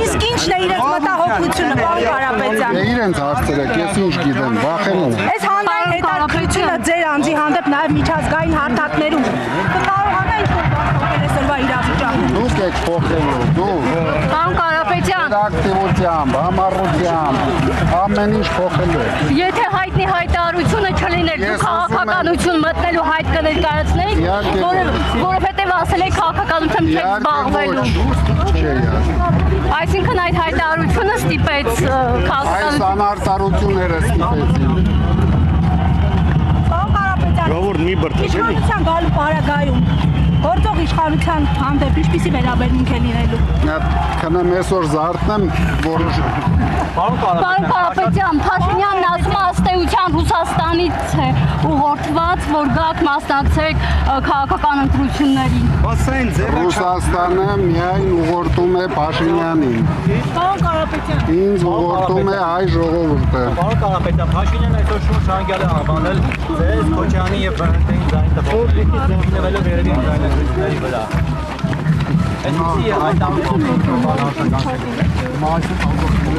Իսկ ինչն է իրենց մտահոգությունը, պարոն Կարապետյան։ Իրենց հարցերեք, ես ինչ գիտեմ, վախենում եմ։ Այս հանրային հետաքրքրությունը ձեր անձի հանդեպ նաև միջազգային հարթակներում կկարողանա ինչ-որ բացատրել այսօրվա իրավիճակը։ Դուք եք փոխելու, դուք։ Պարոն Կարապետյան, Ակտիվությամբ, համառությամբ, ամեն ինչ փոխելու եք։ եթե հայտնի հայտարարությունը չլիներ, դուք քաղաքականություն մտնելու հայտ կներկայացնեիք, որովհետև ասել եք քաղաքականությամբ չեք զբաղվելու։ Այսինքն այդ հայտարարությունը ստիպեց քաղաքականություն։ Այս անարտարությունները ստիպեցին։ Պարոն Կարապետյան, Ժողովուրդ մի բրդեք էլի։ Իշխանության գալու պարագայում գործող իշխանության հանդեպ ինչպիսի վերաբերմունք է լինելու։ Քնեմ այսօր զարթնեմ, որոշ Պարոն Կարապետյան, Փաշինյանն ասում է ըստեյության Ռուսաստանից է ուղղորդված, որ գաք մասնակցեք քաղաքական ընտրություններին։ Ռուսաստանը միայն ուղղորդում է Փաշինյանին։ Պարոն Կարապետյան, Ինձ ուղղորդում է հայ ժողովուրդը։ Պարոն Կարապետյան, Փաշինյանն այսօր շուրջ հանգել է անվանել ձեզ, Քոչյանի եւ Վարդենի ձայն տվողներին, նվելով երևի ձայնագրությունների վրա։ Այսպիսի հայտարարություն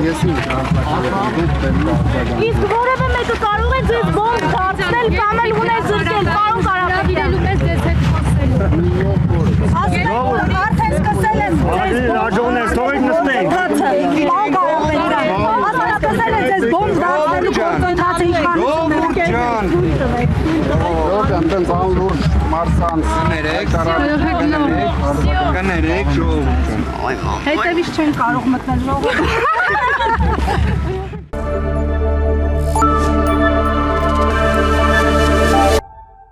Ես ինչ իսկ որևէ մեկը կարող է ձեզ բոմբ դարձնել կամ էլ ունե զրկել, պարոն Կարապետյան։ Մեզ ձեզ հետ խոսելու։ Արդեն սկսել եմ ձեզ Աջողներ, թողեք նստենք։ Պարոն Կարապետյան, ասել սկսել եմ ձեզ բոմբ դարձնելու գործընթացը իշխանությունը։ Ոչ, այնտենց անլուրջ մարսանց Կներեք ժողովուրդ։ Հետևից չեն կարող մտնել ժողովուրդ։